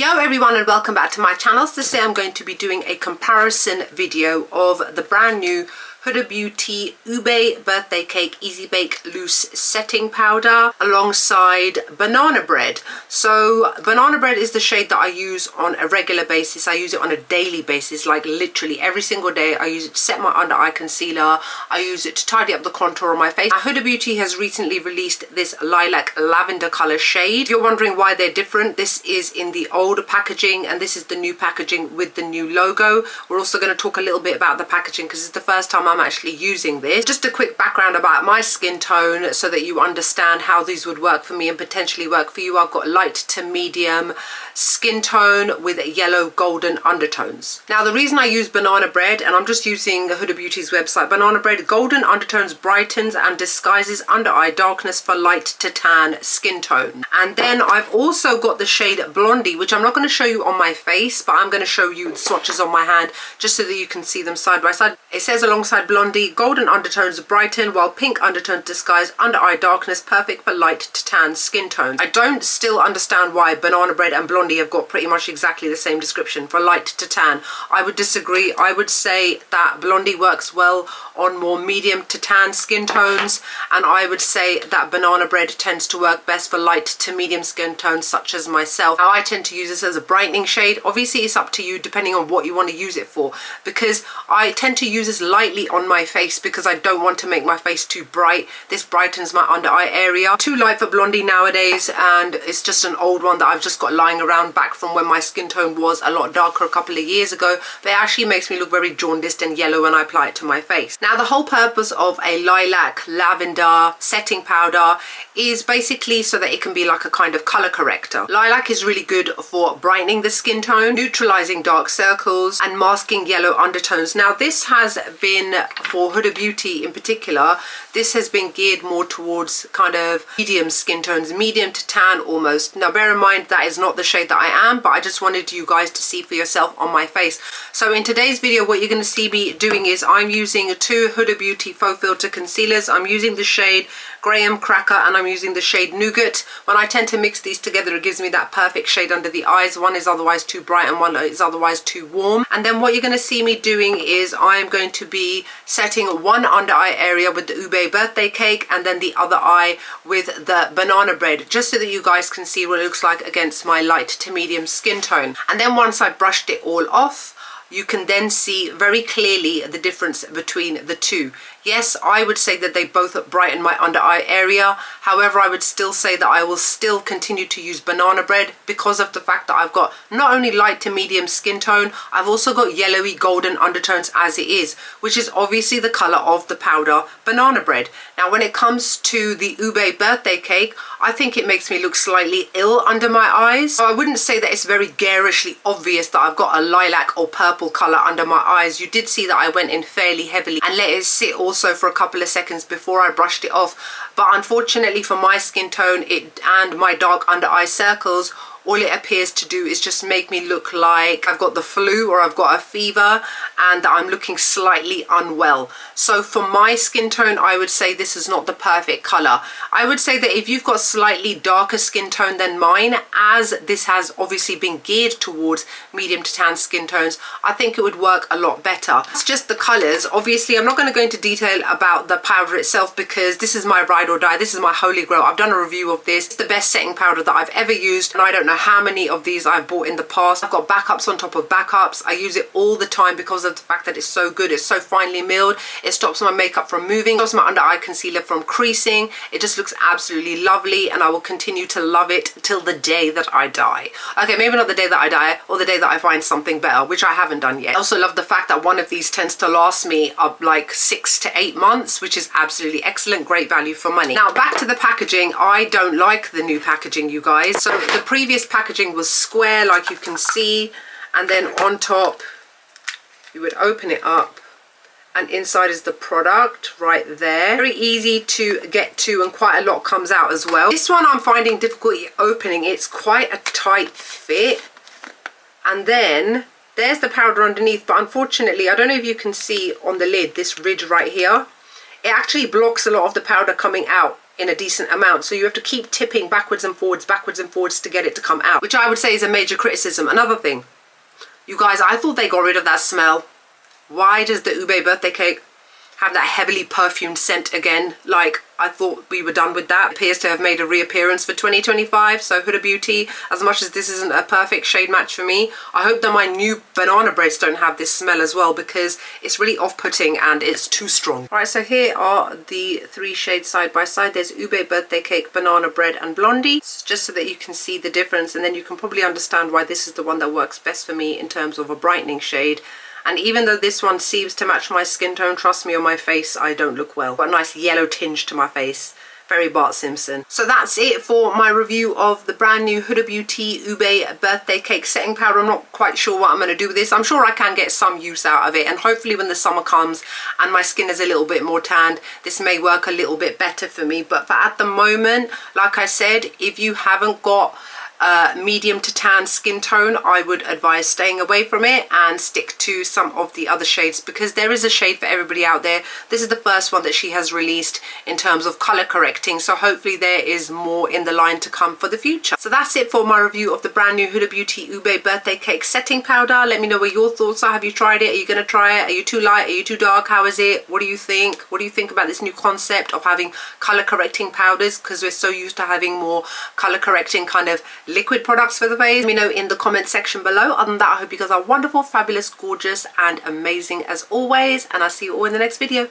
Yo everyone, and welcome back to my channel. So today I'm going to be doing a comparison video of the brand new Huda Beauty Ube Birthday Cake Easy Bake Loose Setting Powder alongside banana bread. So banana bread is the shade that I use on a regular basis. I use it on a daily basis, like literally every single day. I use it to set my under eye concealer. I use it to tidy up the contour on my face. Now, Huda Beauty has recently released this lilac lavender color shade. If you're wondering why they're different, this is in the old packaging and this is the new packaging with the new logo. We're also going to talk a little bit about the packaging because it's the first time I'm actually using this. Just a quick background about my skin tone so that you understand how these would work for me and potentially work for you. I've got light to medium skin tone with yellow golden undertones. Now the reason I use banana bread, and I'm just using Huda Beauty's website, banana bread golden undertones brightens and disguises under eye darkness for light to tan skin tone. And then I've also got the shade Blondie, which I'm not going to show you on my face, but I'm going to show you the swatches on my hand just so that you can see them side by side. It says alongside Blondie, golden undertones brighten while pink undertones disguise under eye darkness, perfect for light to tan skin tones. I don't still understand why banana bread and Blondie have got pretty much exactly the same description for light to tan. I would disagree. I would say that Blondie works well on more medium to tan skin tones, and I would say that banana bread tends to work best for light to medium skin tones such as myself. Now I tend to use this as a brightening shade. Obviously it's up to you depending on what you want to use it for, because I tend to use this lightly on my face because I don't want to make my face too bright. This brightens my under eye area. Too light for Blondie nowadays, and it's just an old one that I've just got lying around back from when my skin tone was a lot darker a couple of years ago, but it actually makes me look very jaundiced and yellow when I apply it to my face. Now the whole purpose of a lilac lavender setting powder is basically so that it can be like a kind of color corrector. Lilac is really good for brightening the skin tone, neutralizing dark circles and masking yellow undertones. Now this has been, for Huda Beauty in particular, this has been geared more towards kind of medium skin tones, medium to tan almost. Now bear in mind that is not the shade that I am, but I just wanted you guys to see for yourself on my face. So in today's video what you're going to see me doing is I'm using two Huda Beauty faux filter concealers. I'm using the shade Graham Cracker and I'm using the shade Nougat. When I tend to mix these together, it gives me that perfect shade under the eyes. One is otherwise too bright and one is otherwise too warm. And then what you're going to see me doing is I'm going to be setting one under eye area with the Ube Birthday Cake and then the other eye with the banana bread, just so that you guys can see what it looks like against my light to medium skin tone. And then once I've brushed it all off, you can then see very clearly the difference between the two. Yes, I would say that they both brighten my under eye area. However, I would still say that I will still continue to use banana bread because of the fact that I've got not only light to medium skin tone, I've also got yellowy golden undertones as it is, which is obviously the color of the powder banana bread. Now, when it comes to the Ube Birthday Cake, I think it makes me look slightly ill under my eyes. So I wouldn't say that it's very garishly obvious that I've got a lilac or purple color under my eyes. You did see that I went in fairly heavily and let it sit also for a couple of seconds before I brushed it off. But unfortunately for my skin tone and my dark under eye circles, all it appears to do is just make me look like I've got the flu or I've got a fever and that I'm looking slightly unwell. So for my skin tone, I would say this is not the perfect color. I would say that if you've got slightly darker skin tone than mine, as this has obviously been geared towards medium to tan skin tones, I think it would work a lot better. It's just the colors. Obviously, I'm not going to go into detail about the powder itself because this is my ride or die. This is my holy grail. I've done a review of this. It's the best setting powder that I've ever used, and I don't know how many of these I've bought in the past. I've got backups on top of backups. I use it all the time because of the fact that it's so good. It's so finely milled. It stops my makeup from moving, stops my under eye concealer from creasing. It just looks absolutely lovely, and I will continue to love it till the day that I die. Okay, maybe not the day that I die, or the day that I find something better, which I haven't done yet. I also love the fact that one of these tends to last me up like 6 to 8 months, which is absolutely excellent. Great value for money. Now back to the packaging. I don't like the new packaging, you guys. So the previous packaging was square, like you can see, and then on top you would open it up and inside is the product right there. Very easy to get to and quite a lot comes out as well. This one I'm finding difficulty opening. It's quite a tight fit, and then there's the powder underneath, but unfortunately I don't know if you can see on the lid this ridge right here. It actually blocks a lot of the powder coming out in a decent amount, so you have to keep tipping backwards and forwards to get it to come out, which I would say is a major criticism. Another thing, you guys, I thought they got rid of that smell. Why does the Ube birthday cake have that heavily perfumed scent again? Like, I thought we were done with that. It appears to have made a reappearance for 2025. So Huda Beauty, as much as this isn't a perfect shade match for me, I hope that my new banana breads don't have this smell as well, because it's really off-putting and it's too strong. All right, so here are the 3 shades side by side. There's Ube birthday cake, banana bread and blondie, just so that you can see the difference, and then you can probably understand why this is the one that works best for me in terms of a brightening shade. And even though this one seems to match my skin tone, trust me, on my face I don't look well. Got a nice yellow tinge to my face. Very Bart Simpson. So that's it for my review of the brand new Huda Beauty Ube birthday cake setting powder. I'm not quite sure what I'm going to do with this. I'm sure I can get some use out of it, and hopefully when the summer comes and my skin is a little bit more tanned, this may work a little bit better for me. But for at the moment, like I said, if you haven't got medium to tan skin tone, I would advise staying away from it and stick to some of the other shades, because there is a shade for everybody out there. This is the first one that she has released in terms of color correcting, so hopefully there is more in the line to come for the future. So that's it for my review of the brand new Huda Beauty Ube birthday cake setting powder. Let me know what your thoughts are. Have you tried it? Are you going to try it? Are you too light? Are you too dark? How is it? What do you think? What do you think about this new concept of having color correcting powders, because we're so used to having more color correcting kind of liquid products for the face? Let me know in the comment section below. Other than that, I hope you guys are wonderful, fabulous, gorgeous and amazing as always, and I'll see you all in the next video.